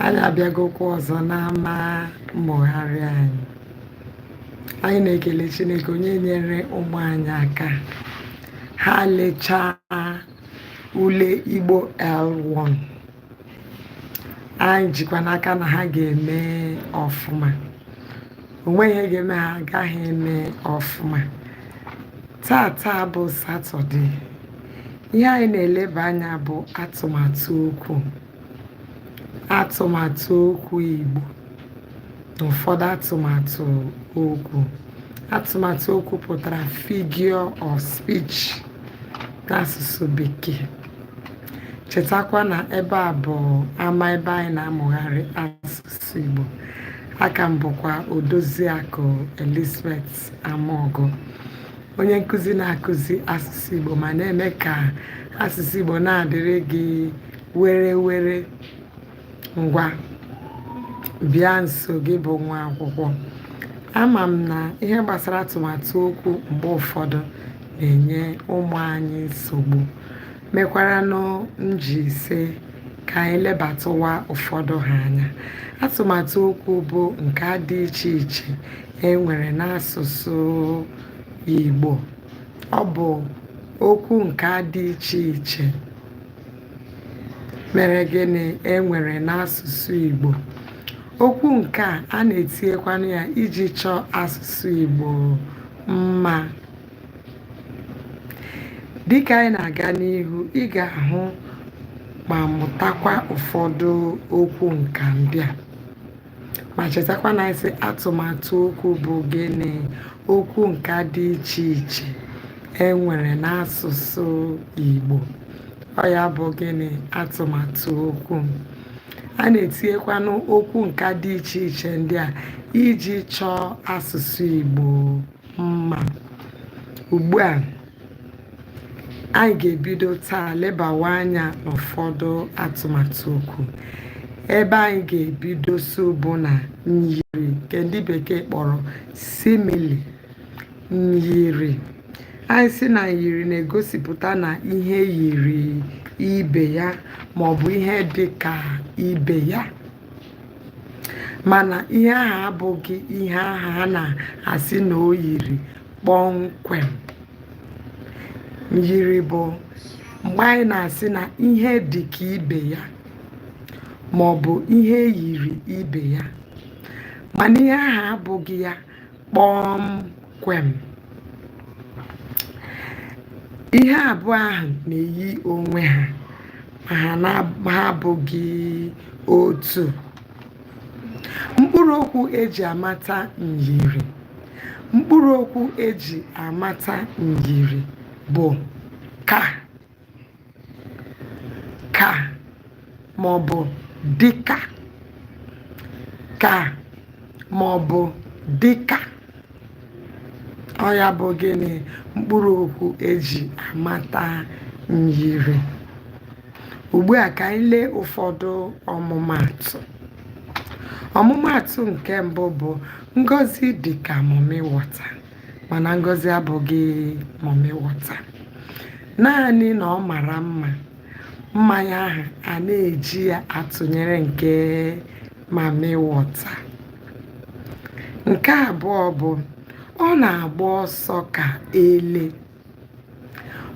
Anyị abịagokwa ọzọ n'ama mmụgharị anyị. Anyị na-ekele Chineke onye nyere ụmụ anyị aka ha lechaa ule Igbo L1. Anyị jikwa n'aka na ha ga-eme ọfụma. Onweghị ihe ga-eme ha agaghị eme ọfụma. Taa bụ Satọde. Ihe anyị na-eleba anya bụ atụmatụ okwu. Atụmatụ okwu Igbo na ụfọdụ atụmatụ okwu. Atụmatụ okwu pụtara figure of speech n'asụsụ Bekee. Chetakwa na ebe a bụ ama ebe anyị na-amụgharị asụsụ Igbo. Aka m bụkwa Odoziakụ Elizabeth Amogu, onye nkụzi na-akụzi asụsụ Igbo ma na-eme ka asụsụ Igbo na-adịrị gị were were. Ngwa bịa nso gị bụ nwa akwụkwọ. Ama m na ihe gbasara atụmatụ okwu mgbe ụfọdụ na-enye ụmụ anyị nsogbu, mekwara nji ise ka anyị lebatụwa ụfọdụ ha anya. Atụmatụ okwu bụ nke dị iche iche enwere n'asụsụ Igbo. Ọ bụ okwu nke dị iche iche mere gịnị enwere n'asụsụ Igbo. Okwu nke a na-etinyekwanụ ya iji chọọ asụsụ Igbo mma. Dịka anyị na-aga n'ihu, ị ga-ahụ ma mụtakwa ụfọdụ okwu nka ndị a. Ma chetakwa na isi atụmatụ okwu bụ gịnị? Okwu nka dị iche iche enwere n'asụsụ Igbo. Ọ ya bụ gịnị? Atụmatụ okwu. A na-etinyekwanụ okwu nka dị iche iche ndị a iji chọọ asụsụ Igbo mma. Ugbu a, anyị ga-ebido taa lebawa anya n'ụfọdụ atụmatụ okwu. Ebe anyị ga-ebido so bụ na myiri, nke ndị Bekee kpọrọ simile. Myiri. Anyị sị na myiri na-egosipụta na ihe yiri ibe ya ma ọ bụ ihe dị ka ibe ya. Mana ihe ahụ abụghị ihe ahụ a na-asị na o yiri kpọmkwem. Myiri bụ mgbe anyị na-asị na ihe dị ka ibe ya ma ọ bụ ihe yiri ibe ya, mana ihe ahụ abụghị ya kpọmkwem. Ihe abụọ ahụ na-eyi onwe ha ma ha abụghị otu. Mkpụrụ okwu eji amata myiri. Mkpụrụ okwu eji amata myiri bụ ka ma ọ bụ dịka. Ka ma ọ bụ dịka. Ọ ya bụ gịnị? Mkpụrụ okwu eji amata myiri. Ugbu a ka anyị lee ụfọdụ ọmụmaatụ. Ọmụmaatụ nke mbụ bụ Ngozi dị ka Mọmị Wọta, mana Ngozi abụghị Mọmị Wọta. Naanị na ọ mara mma. Mmanya ahụ a na-eji ya atụnyere nke Mọmị Wọta. Nke abụọ bụ ọ na-agba ọsọ ka ele.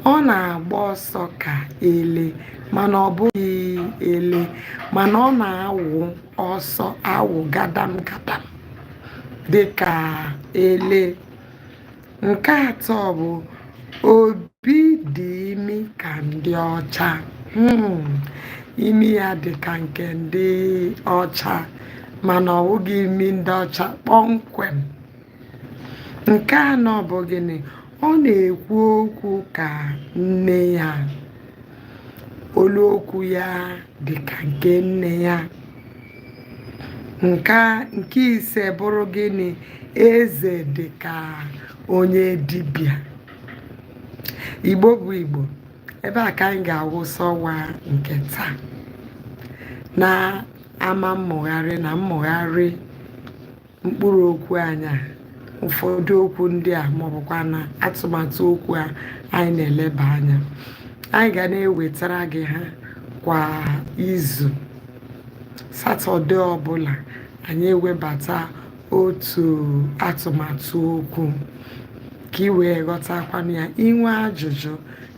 Ọ na-agba ọsọ ka ele, mana ọ bụghị ele, mana ọ na-awụ ọsọ awụ gadam gadam dị ka ele. Nke atọ bụ Obi dị imi ka ndị ọcha. Imi ya dị ka nke ndị ọcha, mana ọ bụghị imi ndị ọcha kpọmkwem. Nke anọ bụ gịnị? Ọ na-ekwu okwu ka nne ya. Olu okwu ya dị ka nke nne ya. Nke ise bụrụ gịnị? Eze dị ka onye dibịa. Igbo bụ Igbo. Ebe a ka anyị ga-awụsọwa nke taa na ama mmụgharị na mmụgharị mkpụrụ okwu anya. Ụfọdụ okwu ndị a maọbụkwa na atụmatụ okwu a anyị na-eleba anya. Anyị ga na-ewetara gị ha kwa izu. Satọde ọbụla anyị ewebata otu atụmatụ okwu ka ị wee ghọtakwanụ ya. Inwe ajụjụ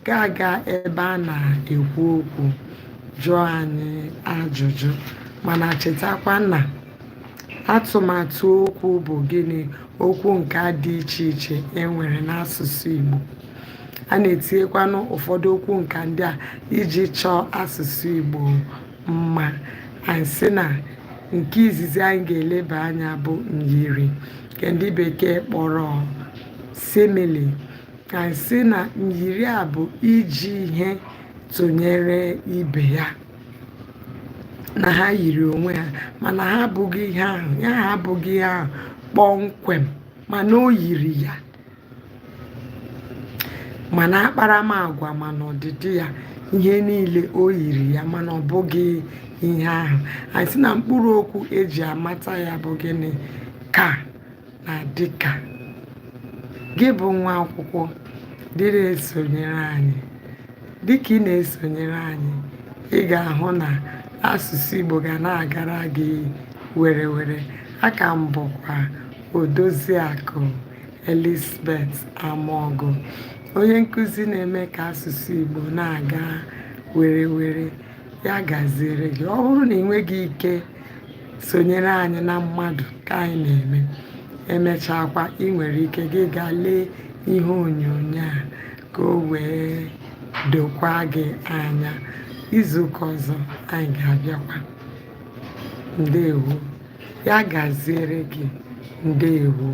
ga-aga ebe a na-ekwu okwu jụọ anyị ajụjụ, mana chetakwa na atụmatụ okwu bụ gịnị? Okwu nke dị iche iche enwere n'asụsụ Igbo. A na-etinyekwanụ ụfọdụ okwu nka ndị a iji chọọ asụsụ Igbo mma. Anyị sị na nke izizi anyị ga-eleba anya bụ myiri, nke ndị bekee kpọrọ simile. Anyị sị na myiri a bụ iji ihe tụnyere ibe ya, na ha yiri onwe ha mana ha abụghị ihe ahụ, ya ha abụghị ihe ahụ kpọmkwem, mana o yiri ya, mana akparamagwa mana ọdịdị ya, ihe niile o yiri ya mana ọ bụghị ihe ahụ. Anyị sị na mkpụrụ okwu eji amata ya bụ gịnị? Ka na dịka. Gị bụ nwa akwụkwọ dịrị esonyere anyị. Dịka ị na-esonyere anyị, ị ga-ahụ na asụsụ Igbo ga na-agara gị were were. Aka m bụkwa Odoziakụ Elizabeth Amogu, onye nkụzi na-eme ka asụsụ Igbo na-aga were were. Ya gaziere gị. Ọ bụrụ na ị nweghị ike sonyere anyị na mmadụ ka anyị na-eme, emechakwa ị nwere ike gị gaa lee ihe onyonyo a ka o wee dokwa gị anya. Izuụka ọzọ anyị ga-abịakwa. Ndewo. Ya gaziere gị. Ndewo.